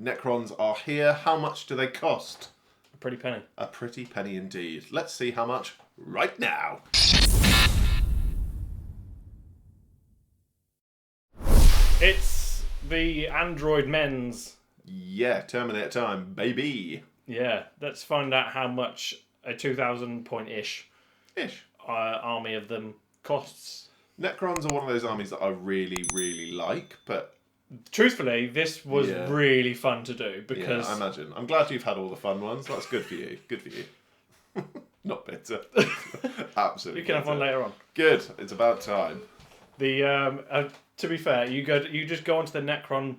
Necrons are here. How much do they cost? A pretty penny. A pretty penny indeed. Let's see how much right now. It's the Android men's. Yeah, Terminator time, baby. Yeah, let's find out how much a 2,000 point-ish army of them costs. Necrons are one of those armies that I really, really like, but... Truthfully, this was really fun to do because... Yeah, I imagine. I'm glad you've had all the fun ones. That's good for you. Good for you. Not bitter. Absolutely. You can have one later on. Good. It's about time. The to be fair, you just go onto the Necron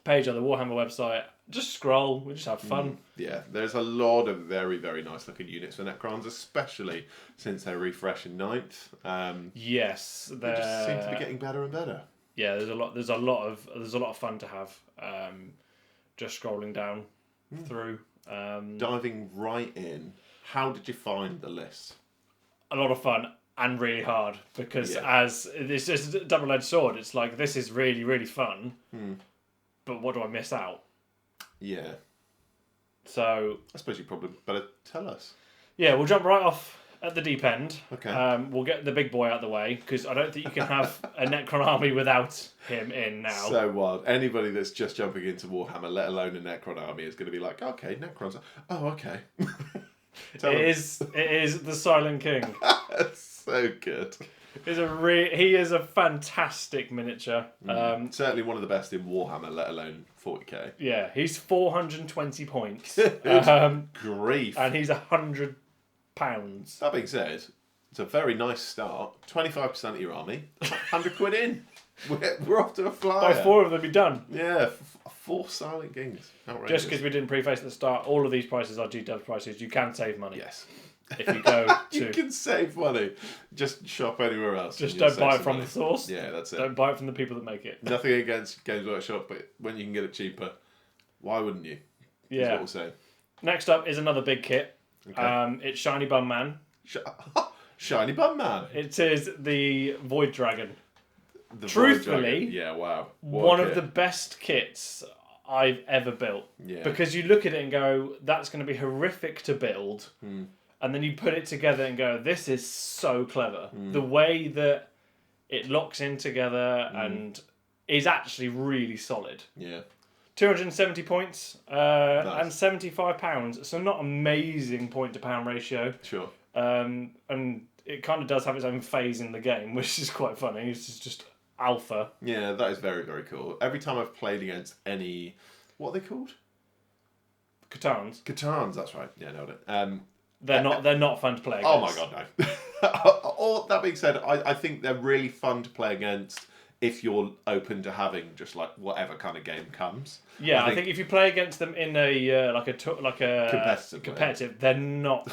page on the Warhammer website. Just scroll. We just have fun. Yeah, there's a lot of very, very nice looking units for Necrons, especially since their refresh in 9th. Yes, they just seem to be getting better and better. Yeah, there's a lot of fun to have. Just scrolling down through. Diving right in. How did you find the list? A lot of fun and really hard because as it's just a double-edged sword. It's like this is really, really fun, but what do I miss out? Yeah. So I suppose you probably better tell us. Yeah, we'll jump right off at the deep end. Okay. We'll get the big boy out of the way because I don't think you can have a Necron army without him in now. So wild. Anybody that's just jumping into Warhammer, let alone a Necron army, is going to be like, okay, Necrons. Oh, okay. It is the Silent King. So good. He is a fantastic miniature. Certainly one of the best in Warhammer, let alone 40k. Yeah, he's 420 points. Grief. And he's £100. That being said, it's a very nice start. 25% of your army, £100 in. We're off to a flyer. By 4 of them, be done. Yeah, 4 Silent Kings. Outrageous. Just because we didn't preface at the start, all of these prices are GW prices. You can save money. Yes. If you go to... You can save money. Just shop anywhere else. Just don't buy it from the source. Yeah, that's it. Don't buy it from the people that make it. Nothing against Games Workshop, but when you can get it cheaper, why wouldn't you? Yeah. That's what we'll say. Next up is another big kit. Okay. It's Shiny Bum Man. Shiny Bum Man. It is the Void Dragon. Truthfully, yeah, wow. One of the best kits I've ever built. Yeah. Because you look at it and go, that's going to be horrific to build. And then you put it together and go, this is so clever. The way that it locks in together and is actually really solid. Yeah. 270 points Nice. and £75. So not amazing point to pound ratio. Sure. And it kind of does have its own phase in the game, which is quite funny. It's just alpha. Yeah, that is very, very cool. Every time I've played against any... What are they called? Catans, that's right. Yeah, nailed it. They're not fun to play against. Oh my god, no. All that being said, I think they're really fun to play against if you're open to having just like whatever kind of game comes. Yeah, I think if you play against them in a competitive, they're not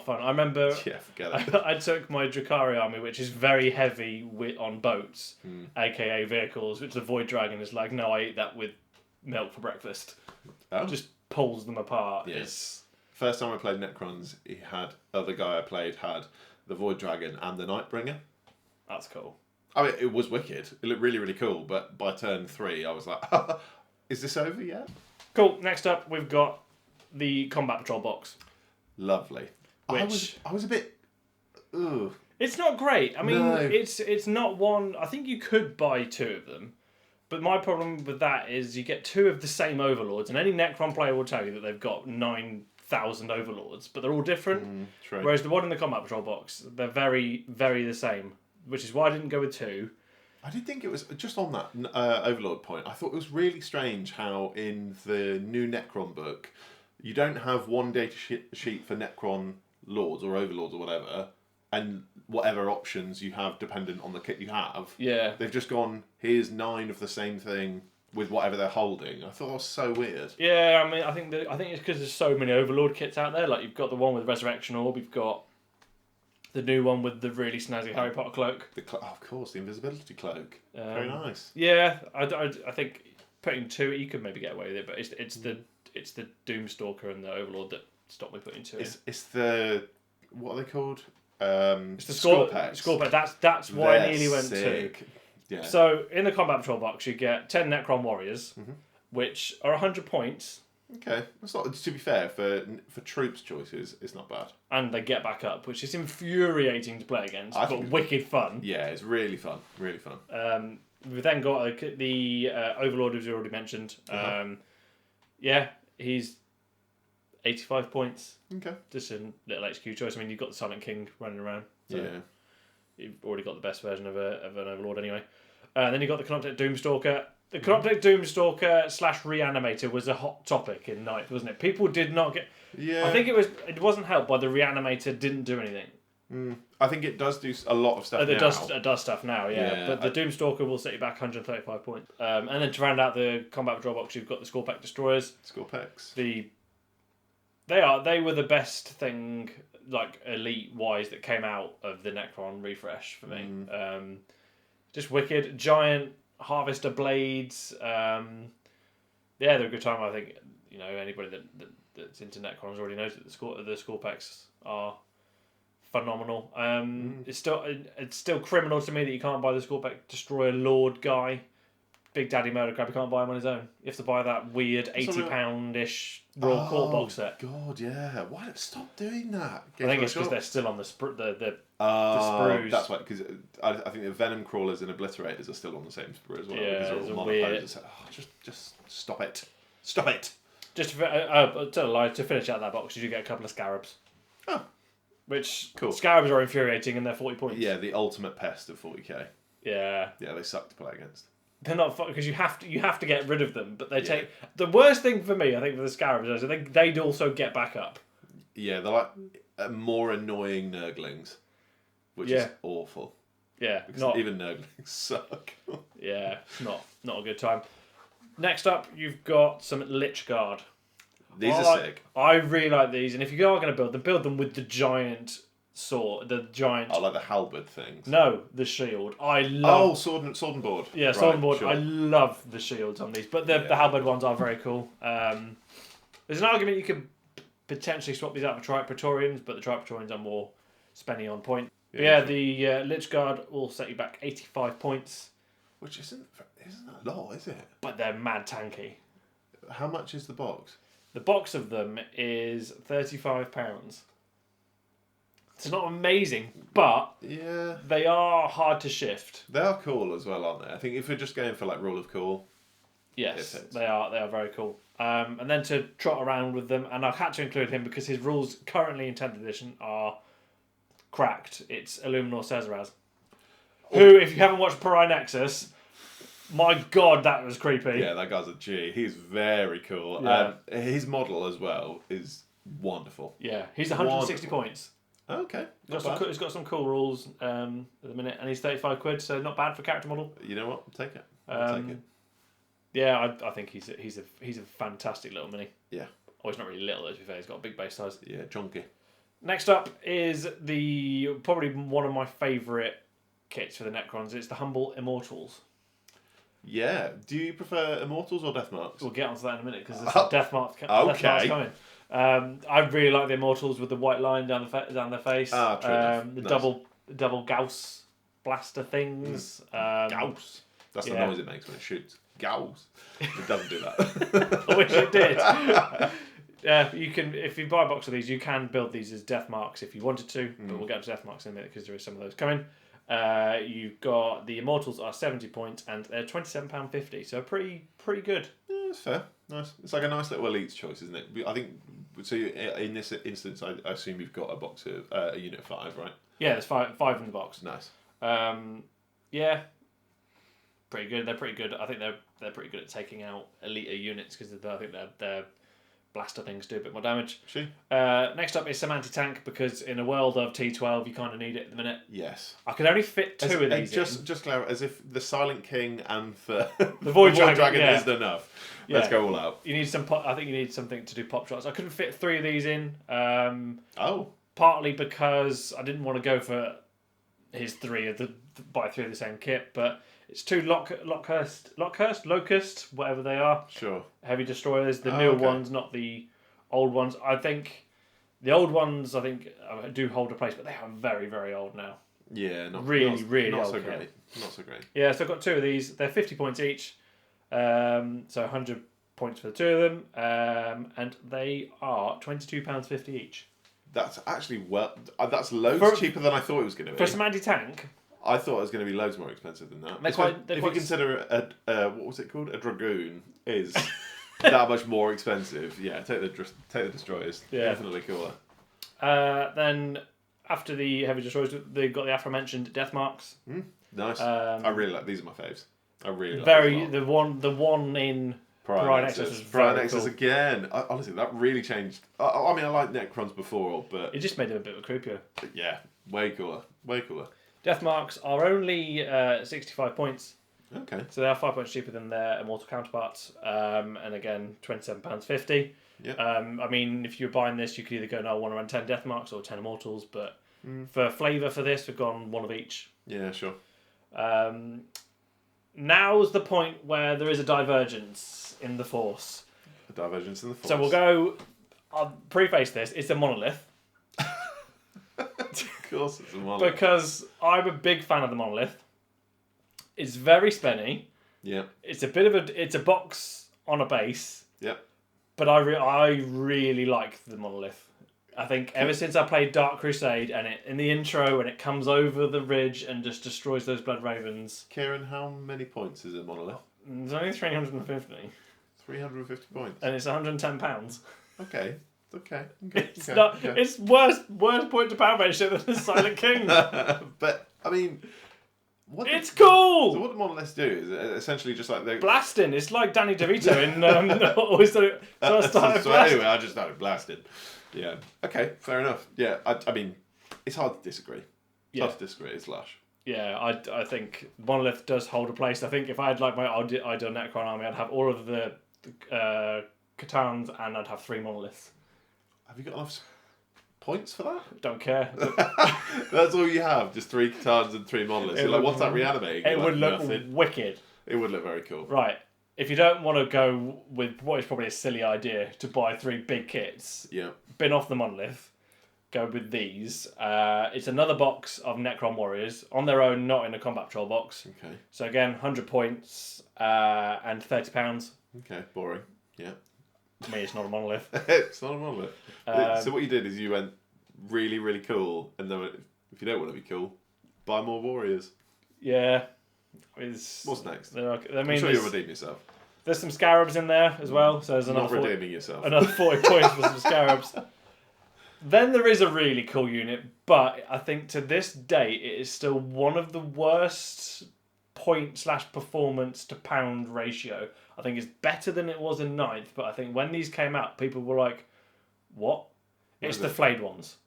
fun. I remember forget it. I took my Drakari army, which is very heavy on boats, aka vehicles, which the Void Dragon is like, no, I eat that with milk for breakfast. Oh. Just pulls them apart. Yes. First time I played Necrons, the guy I played had the Void Dragon and the Nightbringer. That's cool. I mean, it was wicked. It looked really, really cool. But by turn 3, I was like, is this over yet? Cool. Next up, we've got the Combat Patrol box. Lovely. Which I was a bit... Ugh. It's not great. I mean, No. it's not one... I think you could buy 2 of them. But my problem with that is you get 2 of the same Overlords. And any Necron player will tell you that they've got 9,000 Overlords. But they're all different. True. Whereas the one in the Combat Patrol box, they're very, very the same. Which is why I didn't go with 2. I did think it was, just on that Overlord point, I thought it was really strange how in the new Necron book, you don't have one data sheet for Necron Lords or Overlords or whatever, and whatever options you have dependent on the kit you have. Yeah. They've just gone, here's 9 of the same thing with whatever they're holding. I thought that was so weird. Yeah, I mean, I think it's because there's so many Overlord kits out there. Like, you've got the one with Resurrection Orb, you've got the new one with the really snazzy Harry Potter cloak. Of course, the invisibility cloak. Very nice. Yeah, I think putting 2, you could maybe get away with it, but it's the Doomstalker and the Overlord that stopped me putting 2 in. It's the... What are they called? It's the Skorpekh. Skorpekh. That's why I nearly went sick. 2. Yeah. So in the Combat Patrol box, you get 10 Necron Warriors, which are 100 points. Okay, that's not. To be fair, for troops choices, it's not bad. And they get back up, which is infuriating to play against, but wicked fun. Yeah, it's really fun. Really fun. We've then got the Overlord, as we already mentioned. Yeah, he's 85 points. Okay. Just a little HQ choice. I mean, you've got the Silent King running around. So yeah. You've already got the best version of an Overlord anyway. Then you've got the Canoptek Doomstalker. The Canoptek Doomstalker / Reanimator was a hot topic in Ninth, wasn't it? People did not get... Yeah. I think it wasn't helped by the Reanimator didn't do anything. I think it does do a lot of stuff now. It does stuff now, yeah. But the Doomstalker will set you back 135 points. And then to round out the combat patrol box, you've got the Skorpekh Destroyers. Skorpechs. They were the best thing, like elite-wise, that came out of the Necron refresh for me. Just wicked. Giant Harvester Blades. They're a good time. I think anybody that's into Necrons already knows that the Skorpechs are phenomenal. It's still criminal to me that you can't buy the Skorpekh Destroyer Lord guy. Big Daddy Murder Crab, you can't buy him on his own. You have to buy that weird £80-ish Royal Court box set. God, yeah. Why don't stop doing that? I think it's because they're still on the sprues. That's why, because I think the Venom Crawlers and Obliterators are still on the same sprue as well. Yeah, because they're all weird. Just stop it. Stop it. Just to finish out that box, you do get a couple of Scarabs. Oh. Which, cool. Scarabs are infuriating and they're 40 points. Yeah, the ultimate pest of 40k. Yeah. Yeah, they suck to play against. They're not fun because you have to get rid of them, but they take the worst thing for me. I think for the Scarabs is they'd also get back up. Yeah, they're like more annoying Nurglings, which is awful. Yeah, because even Nurglings suck. Yeah, it's not a good time. Next up, you've got some Lychguard. These are sick. I really like these, and if you are going to build them with the giant sword, the giant. I like the halberd things. No, the shield. I love. Oh, sword and board. Yeah, sword and board. Sure. I love the shields on these, but the halberd ones are very cool. There's an argument you could potentially swap these out for Triumph Praetorians, but the Triumph Praetorians are more spenny on point. Yeah, the Lychguard will set you back 85 points, which isn't that low, is it? But they're mad tanky. How much is the box? The box of them is £35. It's not amazing, but they are hard to shift. They are cool as well, aren't they? I think if we're just going for like rule of cool, yes, they are very cool. And then to trot around with them, and I've had to include him because his rules currently in 10th edition are cracked. It's Illuminor Szeras, who, if you haven't watched Pariah Nexus, my God, that was creepy. Yeah, that guy's a G. He's very cool. Yeah. His model as well is wonderful. Yeah, he's 160 points. Okay. He's got some cool rules at the minute, and he's 35 quid, so not bad for character model. You know what? Take it. Take it. Yeah, I think he's a fantastic little mini. Yeah. Oh, he's not really little, to be fair. He's got a big base size. Yeah, chunky. Next up is probably one of my favourite kits for the Necrons. It's the Humble Immortals. Yeah. Do you prefer Immortals or Deathmarks? We'll get onto that in a minute because there's Deathmarks coming. I really like the Immortals with the white line down their face. True. The double Gauss blaster things. Gauss. That's the noise it makes when it shoots. Gauss. It doesn't do that. I wish it did. You can, if you buy a box of these, you can build these as Deathmarks if you wanted to, but we'll get to Deathmarks in a minute because there is some of those coming. You've got the Immortals are 70 points and they're £27.50, so pretty good. Yeah, that's fair. Nice. It's like a nice little elites choice, isn't it? I think so. In this instance, I assume you've got a box of a unit 5, right? Yeah, there's five in the box. Nice. Yeah, pretty good. They're pretty good. I think they're pretty good at taking out elite units because I think their blaster things do a bit more damage. Next up is some anti-tank because in a world of T12 you kind of need it at the minute. Yes. I could only fit two of these Just clarify, as if the Silent King and the Void Dragon isn't enough. Let's go all out. You need I think you need something to do pop shots. I couldn't fit 3 of these in. Partly because I didn't want to go for his 3 of the same kit, but it's 2 Lokhust, whatever they are. Sure. Heavy destroyers, the newer ones, not the old ones. I think the old ones, do hold a place, but they are very, very old now. Yeah, not really old so kit. great. Not so great. Yeah, so I've got 2 of these. They're 50 points each. So 100 points for the two of them, and they are £22.50 each. That's actually that's loads cheaper than I thought it was going to be. For some anti-tank, I thought it was going to be loads more expensive than that. If you consider what was it called? A Dragoon is that much more expensive. Yeah, take the Destroyers. Yeah. Definitely cooler. Then after the Heavy Destroyers, they've got the aforementioned Deathmarks. Nice. I really like these. Are my faves. I really like the one in Pariah Nexus was Pariah Nexus cool. Again. Honestly, that really changed. I mean, I liked Necrons before, but it just made them a bit of a creepier. Yeah, way cooler. Way cooler. Deathmarks are only 65 points. Okay. So they are 5 points cheaper than their Immortal counterparts. And again, £27.50. Yeah. I mean, if you're buying this, you could either go, no, I want around 10 Deathmarks or 10 Immortals, but for flavour for this, we've gone one of each. Yeah, sure. Now's the point where there is a divergence in the Force. A divergence in the Force. So we'll go, I'll preface this, it's a Monolith. Of course it's a Monolith. Because I'm a big fan of the Monolith. It's very spenny. Yeah. It's a box on a base. Yeah. But I really like the Monolith. I think ever since I played Dark Crusade and it in the intro and it comes over the ridge and just destroys those Blood Ravens. Kieran, how many points is a Monolith? It's only 350. 350 points. And it's £110. Okay. It's worse point to power ratio than the Silent King. But I mean, it's cool. So what the Monoliths do is essentially just like they're blasting. It's like Danny DeVito in always so anyway, I just started blasting. Yeah. Okay. Fair enough. Yeah. I mean, it's hard to disagree. It's lush. Yeah, I think Monolith does hold a place. I think if I had like my ideal Necron army, I'd have all of the Catans and I'd have 3 Monoliths. Have you got enough points for that? Don't care. That's all you have, just 3 Catans and 3 Monoliths. You're like, what's that reanimating? It would look wicked. It would look very cool. Right. If you don't want to go with what is probably a silly idea to buy 3 big kits, bin off the Monolith, go with these. It's another box of Necron Warriors on their own, not in a combat patrol box. Okay. So again, 100 points and £30. Okay, boring. Yeah. To me, it's not a Monolith. It's not a Monolith. So what you did is you went really, really cool, and then if you don't want to be cool, buy more Warriors. Yeah. What's next? I'm sure you'll redeem yourself. There's some Scarabs in there as well, so there's another redeeming yourself. Another 40 points for some Scarabs. Then there is a really cool unit, but I think to this date it is still one of the worst point/performance to pound ratio. I think it's better than it was in 9th, but I think when these came out, people were like, "What?" It's the Flayed Ones.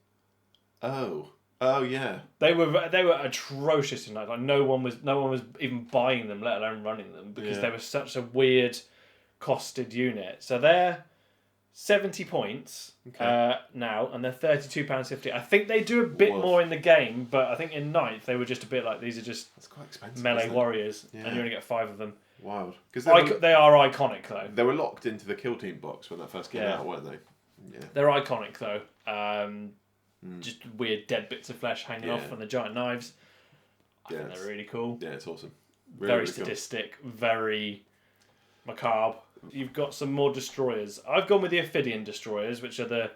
Oh yeah. They were atrocious in 9th. Like no one was even buying them, let alone running them, because they were such a weird costed unit. So they're 70 points now, and they're £32.50. I think they do a bit more in the game, but I think in 9th they were just a bit like these are just that's quite expensive, melee warriors, and you only get 5 of them. Wild. Because they are iconic though. They were locked into the Kill Team box when that first came out, weren't they? Yeah. They're iconic though. Just weird dead bits of flesh hanging off from the giant knives. I think they're really cool. Yeah, it's awesome. Really, very sadistic, very macabre. You've got some more destroyers. I've gone with the Ophydian Destroyers, which are the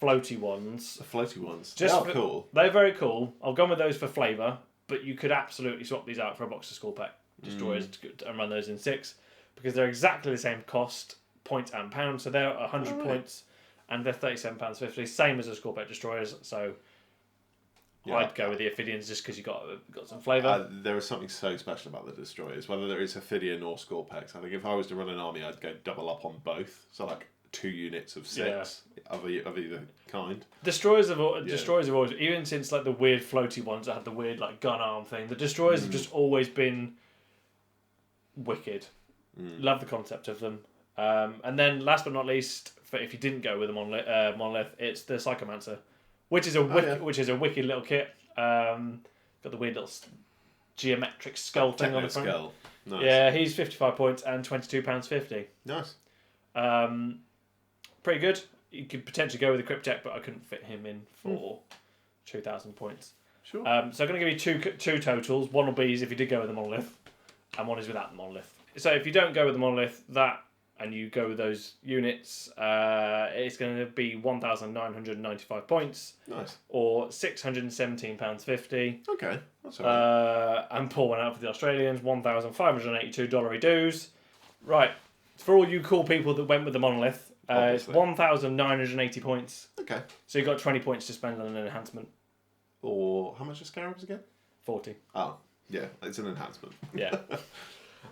floaty ones. The floaty ones. They're cool. They're very cool. I've gone with those for flavour, but you could absolutely swap these out for a box of Skorpekh Destroyers and run those in 6, because they're exactly the same cost, points and pounds. So they're 100 points, and they're £37.50, same as the Skorpekh Destroyers. So I'd go with the Ophidians just because you got some flavour. There is something so special about the Destroyers, whether it's Ophydian or Skorpekh. I think if I was to run an army, I'd go double up on both. So like 2 units of 6 of either kind. Destroyers have always, even since like the weird floaty ones that had the weird like gun arm thing, the Destroyers have just always been wicked. Love the concept of them. And then last but not least, if you didn't go with a Monolith, it's the Psychomancer, which is a wicked little kit. Got the weird little geometric skull thing on the front. Skull. Nice. Yeah, he's 55 points and £22.50. Nice. Pretty good. You could potentially go with a Cryptek, but I couldn't fit him in for 2,000 points. Sure. So I'm going to give you two totals. One will be if you did go with the Monolith, and one is without the Monolith. So if you don't go with the Monolith, that and you go with those units, it's going to be 1,995 points. Nice. Or £617.50. Okay, that's all right. And pour one out for the Australians, $1,582 dues. Right, for all you cool people that went with the Monolith, it's 1,980 points. Okay. So you've got 20 points to spend on an enhancement. Or how much are Scarabs again? 40. Oh, yeah, it's an enhancement. Yeah.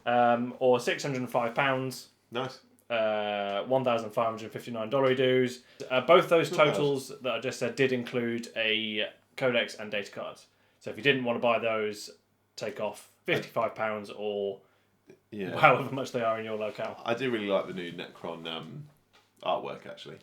Or £605. Nice. $1,559 dues. Both those totals that I just said did include a codex and data cards. So if you didn't want to buy those, take off £55 or however much they are in your locale. I do really like the new Necron artwork, actually.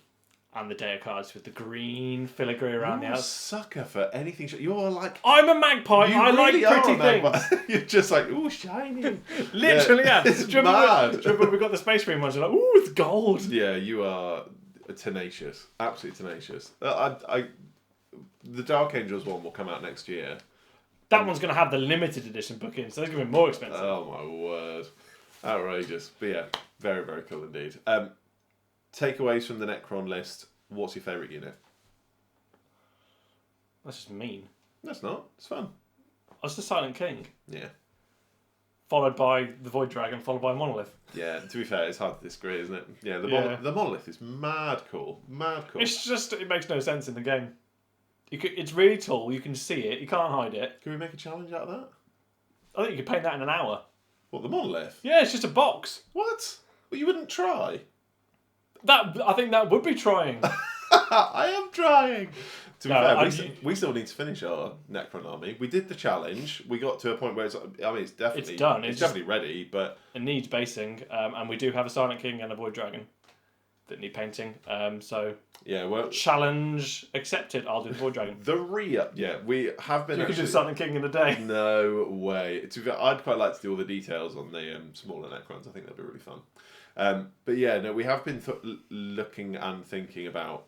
And the data cards with the green filigree around the You're a outside. sucker for anything. You're like... I'm a magpie. I really like pretty things. You're just like, ooh, shiny. Literally, yeah. It's Do you mad. remember when we got the Space Marine ones? You're like, ooh, it's gold. Yeah, you are tenacious. Absolutely tenacious. The Dark Angels one will come out next year. That one's going to have the limited edition book in, so it's going to be more expensive. Oh, my word. Outrageous. But yeah, very, very cool indeed. Takeaways from the Necron list. What's your favourite unit? That's just mean. That's not. It's fun. That's the Silent King. Yeah. Followed by the Void Dragon, followed by Monolith. Yeah, to be fair, it's hard to disagree, isn't it? Yeah, the Monolith is mad cool. Mad cool. It's just, it makes no sense in the game. It's really tall, you can see it, you can't hide it. Can we make a challenge out of that? I think you could paint that in an hour. What, the Monolith? Yeah, it's just a box. What? Well, you wouldn't try? I think that would be trying. I am trying. To be fair, we still need to finish our Necron army. We did the challenge. We got to a point where it's definitely... It's done. It's definitely ready, but... It needs basing, and we do have a Silent King and a Void Dragon that need painting. So... Yeah, well... Challenge accepted. I'll do the Void Dragon. The re-up, yeah. We have been You could do Silent King in a day. No way. To be fair, I'd quite like to do all the details on the smaller Necrons. I think that'd be really fun. But yeah, no, we have been looking and thinking about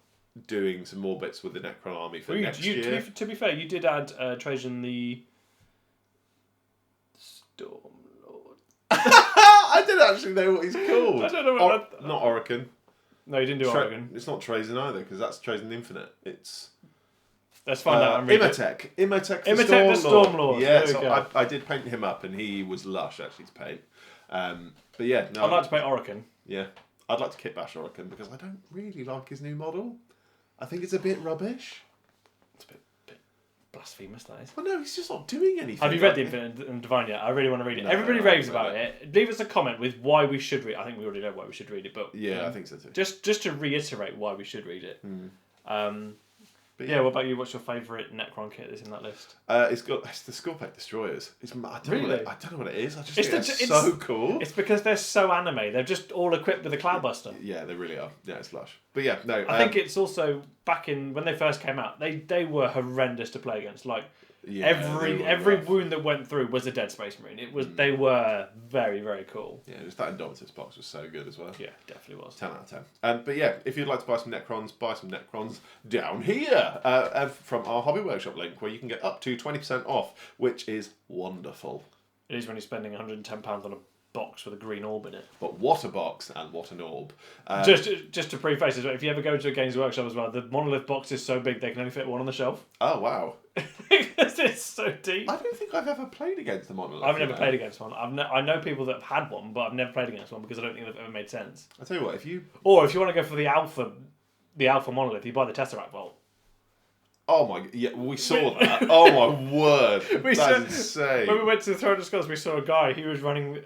doing some more bits with the Necron army for next year. To be fair, you did add Trajan the Stormlord. I didn't actually know what he's called. I don't know what not Orokin. No, you didn't do Oregon. It's not Trajan either, because that's Trajan Infinite. It's... Let's find out. Imhotep the Stormlord. Yeah, so I did paint him up, and he was lush, actually, to paint. But yeah, no... I'd like to paint Orokin. Yeah. I'd like to kit bash Orokin, because I don't really like his new model. I think it's a bit rubbish. It's a bit blasphemous, that is. Well, no, he's just not doing anything. Have you read the Infinite and Divine yet? I really want to read it. No, Everybody raves about it. Leave us a comment with why we should read it. I think we already know why we should read it, but... Yeah, I think so too. Just to reiterate why we should read it. But yeah, what about you? What's your favourite Necron kit that's in that list? It's the Skorpekh Destroyers. I don't know what it is. I just think it's so cool. It's because they're so anime. They're just all equipped with a Cloudbuster. Yeah, they really are. Yeah, it's lush. But yeah, no. I think it's also back in when they first came out. They were horrendous to play against. Like every wound that went through was a dead Space Marine. It was They were very, very cool. Yeah, just that Indomitus box was so good as well. Yeah, definitely was. 10 out of 10. But yeah, if you'd like to buy some Necrons down here from our Hobby Workshop link, where you can get up to 20% off, which is wonderful. It is when you're spending £110 on a box with a green orb in it. But what a box and what an orb. Just to preface it, if you ever go to a Games Workshop as well, the Monolith box is so big they can only fit one on the shelf. Oh, wow. Because it's so deep. I don't think I've ever played against the Monolith. I've never played against one. I know people that have had one, but I've never played against one because I don't think they've ever made sense. I'll tell you what, if you want to go for the Alpha Monolith, you buy the Tesseract Vault. Oh my... Yeah, we saw that. Oh my word. That's insane. When we went to the Throne of Skulls, we saw a guy, he was running...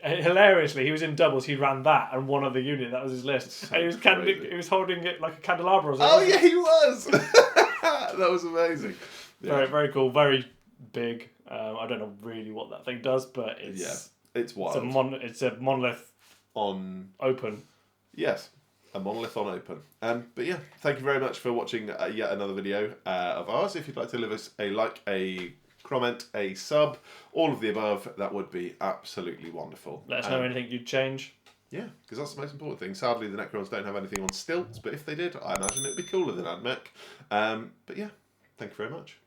Hilariously, he was in doubles, he ran that and one other unit, that was his list. So and he was holding it like a candelabra or Oh something. yeah, he was! That was amazing. Yeah. Very, very cool, very big. I don't know really what that thing does, but it's... Yeah, it's wild. It's a monolith on... Open. Yes, a monolith on open. But yeah, thank you very much for watching yet another video of ours. If you'd like to leave us a like, a comment, a sub, all of the above, that would be absolutely wonderful. Let us know anything you'd change. Yeah, because that's the most important thing. Sadly, the Necrons don't have anything on stilts, but if they did, I imagine it would be cooler than AdMech. But yeah, thank you very much.